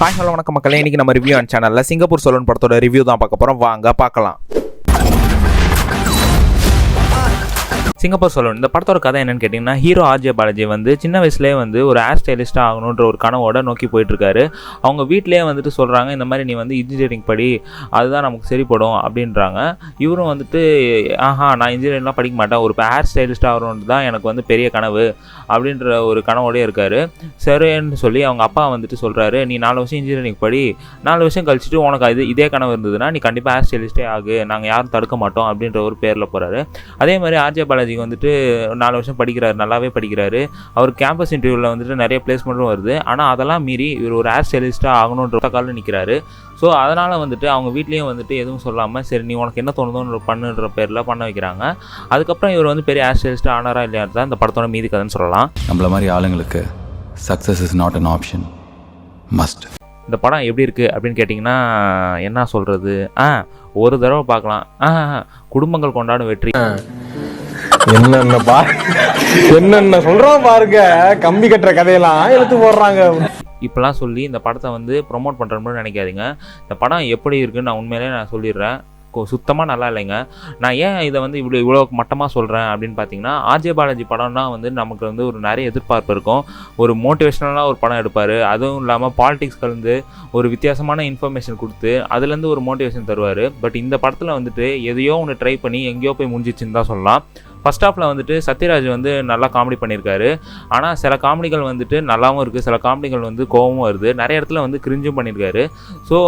Hi hello வணக்கம் மக்களே. இன்றைக்கி நம்ம ரிவ்யூ ஆன் சேனலில் சிங்கப்பூர் சலூன் படத்தோட ரிவ்யூ தான் பார்க்க போகிறோம். வாங்க பார்க்கலாம். சிங்கப்பூர் சலூன் இந்த படத்தோட கதை என்னன்னு கேட்டிங்கன்னா, ஹீரோ ஆர்ஜே பாலாஜி வந்து சின்ன வயசுலேயே வந்து ஒரு ஹேர் ஸ்டைலிஸ்ட்டாக ஆகணுன்ற ஒரு கனவோட நோக்கி போயிட்டுருக்காரு. அவங்க வீட்டிலேயே வந்துட்டு சொல்கிறாங்க, இந்த மாதிரி நீ வந்து இன்ஜினியரிங் படி, அதுதான் நமக்கு சரிப்படும் அப்படின்றாங்க. இவரும் வந்துட்டு நான் இன்ஜினியரிங்லாம் படிக்க மாட்டேன், ஒரு ஹேர் ஸ்டைலிஸ்ட்டாக ஆகணுன்றது தான் எனக்கு வந்து பெரிய கனவு அப்படின்ற ஒரு கனவோடே இருக்கார். சரின்னு சொல்லி அவங்க அப்பா வந்துட்டு சொல்கிறாரு, நீ 4 வருஷம் இன்ஜினியரிங் படி, 4 வருஷம் கழிச்சிட்டு உனக்கு இதே கனவு இருந்ததுன்னா நீ கண்டிப்பாக ஹேர் ஸ்டைலிஸ்ட்டே ஆகு, நாங்கள் யாரும் தடுக்க மாட்டோம் அப்படின்ற ஒரு பேரில் போகிறாரு. அதே மாதிரி ஆர்ஜே பாலாஜி வந்துட்டு 4 வருஷம் படிக்கிறாரு, நல்லாவே படிக்கிறாரு. அவர் கேம்பஸ் இன்டர்வியூவில் வந்துட்டு நிறைய பிளேஸ்மெண்ட்டும் வருது. ஆனால் அதெல்லாம் மீறி இவர் ஒரு ஹேர் ஸ்டைலிஸ்ட்டாக ஆகணுன்ற காலில் நிற்கிறாரு. ஸோ அதனால் வந்துட்டு அவங்க வீட்லேயும் வந்துட்டு எதுவும் சொல்லாமல், சரி நீ உனக்கு என்ன தோணுதோன்னு பண்ணுன்ற பேரில் பண்ண வைக்கிறாங்க. அதுக்கப்புறம் இவர் வந்து பெரிய ஹேர் ஸ்டைலிஸ்ட்டாக ஆனாரா இல்லையா தான் இந்த படத்தோட மீதி கதைன்னு சொல்லலாம். நம்மள மாதிரி ஆளுங்களுக்கு success is not an option, must. இந்த படம் எப்படி இருக்குது அப்படின்னு கேட்டிங்கன்னா, என்ன சொல்கிறது, ஒரு தடவை பார்க்கலாம். குடும்பங்கள் கொண்டாடும் வெற்றி. என்னென்ன சொல்றோம் பாருங்க, கம்பி கட்டுற கதையெல்லாம் எடுத்து போடுறாங்க. இப்பெல்லாம் சொல்லி இந்த படத்தை வந்து ப்ரொமோட் பண்ணுறோம்னு நினைக்காதீங்க. இந்த படம் எப்படி இருக்குன்னு நான் உண்மையிலே நான் சொல்லிடுறேன், சுத்தமாக நல்லா இல்லைங்க. நான் ஏன் இதை வந்து இவ்வளோ மட்டமாக சொல்கிறேன் அப்படின்னு பார்த்தீங்கன்னா, ஆர்ஜே பாலாஜி படம்னா வந்து நமக்கு வந்து ஒரு நிறைய எதிர்பார்ப்பு இருக்கும். ஒரு மோட்டிவேஷ்னலாக ஒரு படம் எடுப்பார். அதுவும் இல்லாமல் பாலிடிக்ஸ் கலந்து ஒரு வித்தியாசமான இன்ஃபர்மேஷன் கொடுத்து அதுலேருந்து ஒரு மோட்டிவேஷன் தருவார். பட் இந்த படத்தில் வந்துட்டு எதையோ ஒன்று ட்ரை பண்ணி எங்கேயோ போய் முடிஞ்சிச்சுன்னு தான் சொல்லலாம். ஃபர்ஸ்ட் ஹாஃபில் வந்துட்டு சத்யராஜ் வந்து நல்லா காமெடி பண்ணியிருக்காரு. ஆனால் சில காமெடிகள் வந்துட்டு நல்லாவும் இருக்குது, சில காமெடிகள் வந்து கோவமும் வருது, நிறைய இடத்துல வந்து கிரிஞ்சும் பண்ணியிருக்காரு. ஸோ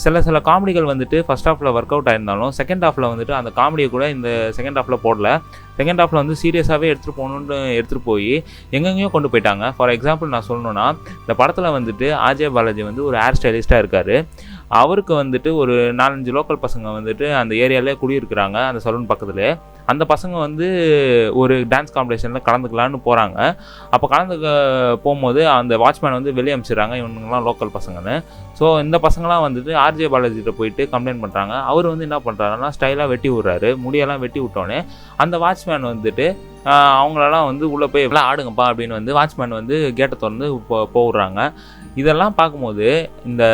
சில காமெடிகள் வந்துட்டு ஃபர்ஸ்ட் ஹாஃபில் ஒர்க் அவுட் ஆயிருந்தாலும் செகண்ட் ஹாஃபில் வந்துட்டு அந்த காமெடியை கூட இந்த செகண்ட் ஹாஃபில் போடல. செகண்ட் ஹாஃபில் வந்து சீரியஸாகவே எடுத்துகிட்டு போய் எங்கெங்கேயோ கொண்டு போயிட்டாங்க. ஃபார் எக்ஸாம்பிள் நான் சொல்லணுன்னா, இந்த படத்தில் வந்துட்டு ஆர்ஜே பாலாஜி வந்து ஒரு ஹேர் ஸ்டைலிஸ்ட்டாக இருக்கார். அவருக்கு வந்துட்டு ஒரு 4-5 லோக்கல் பசங்க வந்துட்டு அந்த ஏரியாவிலே குடியிருக்கிறாங்க, அந்த சலூன் பக்கத்துலேயே. அந்த பசங்க வந்து ஒரு டான்ஸ் காம்படிஷனில் கலந்துக்கலான்னு போகிறாங்க. அப்போ போகும்போது அந்த வாட்ச்மேன் வந்து வெளியே அனுப்பிச்சிடுறாங்க, இவங்கெல்லாம் லோக்கல் பசங்கன்னு. ஸோ இந்த பசங்களாம் வந்துட்டு ஆர்ஜே பாலாஜிகிட்ட போயிட்டு கம்ப்ளைண்ட் பண்ணுறாங்க. அவர் வந்து என்ன பண்ணுறாருன்னா, ஸ்டைலாக வெட்டி விட்றாரு. முடியெல்லாம் வெட்டி விட்டோன்னே அந்த வாட்ச்மேன் வந்துட்டு அவங்களெல்லாம் வந்து உள்ளே போய் எல்லாம் ஆடுங்கப்பா அப்படின்னு வந்து வாட்ச்மேன் வந்து கேட்டை திறந்து போடுறாங்க. இதெல்லாம் பார்க்கும்போது இந்த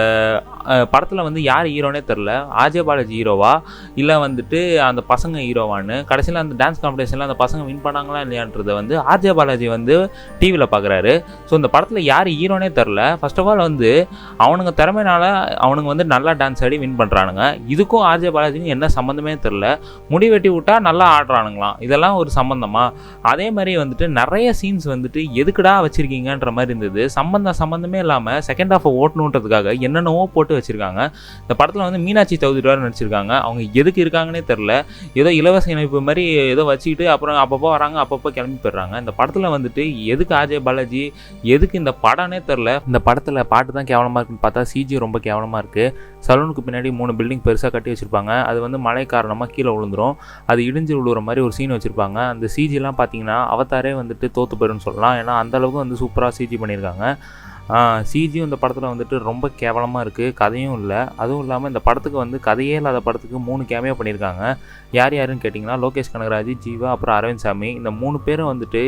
படத்தில் வந்து யார் ஹீரோனே தெரில, ஆர்ஜே பாலாஜி ஹீரோவா இல்லை வந்துட்டு அந்த பசங்க ஹீரோவான்னு. கடைசியில் அந்த டான்ஸ் காம்படிஷனில் அந்த பசங்க வின் பண்ணாங்களா இல்லையான்றதை வந்து ஆர்ஜே பாலாஜி வந்து டிவியில் பார்க்குறாரு. ஸோ இந்த படத்தில் யார் ஹீரோனே தெரில. ஃபர்ஸ்ட் ஆஃப் ஆல் வந்து அவனுங்க திறமையினால அவனுங்க வந்து நல்லா டான்ஸ் ஆடி வின் பண்ணுறானுங்க. இதுக்கும் ஆர்ஜே பாலாஜிக்கும் என்ன சம்மந்தமே தெரில. முடி வெட்டி விட்டால் நல்லா ஆடுறானுங்களாம், இதெல்லாம் ஒரு சம்மந்தமா? அதே மாதிரி வந்துட்டு நிறைய சீன்ஸ் வந்துட்டு எதுக்குடா வச்சுருக்கீங்கன்ற மாதிரி இருந்தது. சம்மந்தமே இல்லாமல் செகண்ட் ஹாஃபை ஓட்டணுன்றதுக்காக என்னென்னவோ போட்டு வச்சுருக்காங்க. இந்த படத்தில் வந்து மீனாட்சி சௌத்ரி நடிச்சிருக்காங்க. அவங்க எதுக்கு இருக்காங்கன்னே தெரில. ஏதோ இலவச இணைப்பு மாதிரி ஏதோ வச்சுக்கிட்டு அப்புறம் அப்பப்போ வராங்க, அப்பப்போ கிளம்பி போயிடுறாங்க. இந்த படத்தில் வந்துட்டு எதுக்கு ஆர்ஜே பாலாஜி, எதுக்கு இந்த படம்னே தெரில. இந்த படத்தில் பாட்டு தான் கேவலமாக இருக்குன்னு பார்த்தா சிஜி ரொம்ப கேவலமாக இருக்குது. சலூனுக்கு பின்னாடி 3 பில்டிங் பெருசாக கட்டி வச்சுருப்பாங்க. அது வந்து மழை காரணமாக கீழே விழுந்துடும். அது இடிஞ்சு விழுகிற மாதிரி ஒரு சீன் வச்சுருப்பாங்க. அந்த சிஜிலாம் பார்த்தீங்கன்னா அவதாரே வந்துட்டு தோற்று போயிடும்னு சொல்லலாம். ஏன்னா அந்தளவுக்கு வந்து சூப்பராக சிஜி பண்ணியிருக்காங்க. சிஜியும் இந்த படத்தில் வந்துட்டு ரொம்ப கேவலமாக இருக்குது, கதையும் இல்லை. அதுவும் இல்லாமல் இந்த படத்துக்கு வந்து கதையே இல்லாத படத்துக்கு 3 கேமியோ பண்ணியிருக்காங்க. யாருன்னு கேட்டிங்கன்னா, லோகேஷ் கனகராஜ், ஜீவா, அப்புறம் அரவிந்த் சாமி. இந்த 3 பேரும் வந்துட்டு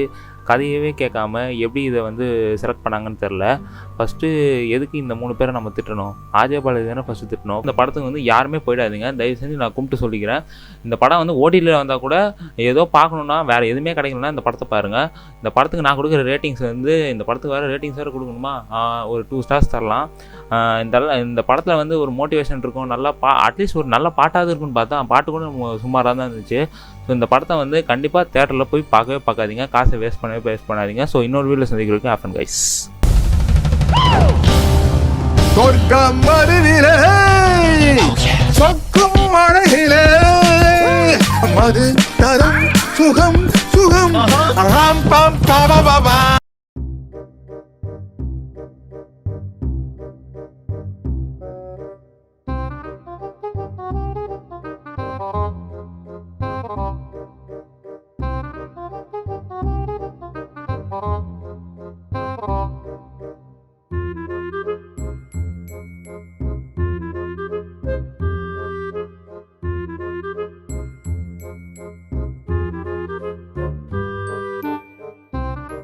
கதையவே கேட்காம எப்படி இதை வந்து செலக்ட் பண்ணாங்கன்னு தெரில. ஃபஸ்ட்டு எதுக்கு இந்த 3 பேரை நம்ம திட்டணும்? ஆர்ஜே பாலாஜி தானே ஃபஸ்ட்டு திட்டணும். இந்த படத்துக்கு வந்து யாருமே போயிடாதீங்க, தயவு செஞ்சு நான் கும்பிட்டு சொல்லிக்கிறேன். இந்த படம் வந்து ஓடிடியில் வந்தால் கூட ஏதோ பார்க்கணுன்னா, வேறு எதுவுமே கிடைக்கலன்னா இந்த படத்தை பாருங்கள். இந்த படத்துக்கு நான் கொடுக்குற ரேட்டிங்ஸ் வந்து, இந்த படத்துக்கு வேறு ரேட்டிங்ஸ் வேறு கொடுக்கணுமா, ஒரு 2 ஸ்டார்ஸ் தரலாம். இந்த படத்தில் வந்து ஒரு மோட்டிவேஷன் இருக்கும், நல்லா அட்லீஸ்ட் ஒரு நல்ல பாட்டாவது இருக்குன்னு பார்த்தா பாட்டு கூட சுமாராக தான் இருந்துச்சு. ஸோ இந்த படத்தை வந்து கண்டிப்பாக தேட்டரில் போய் பார்க்காதீங்க, காசை வேஸ்ட் பண்ணாதீங்க. ஸோ இன்னொரு வீடியோவில் சந்திக்கிறதுக்கு ஆஃபன் கைஸ். மது தரம் சுகம் சுகம்.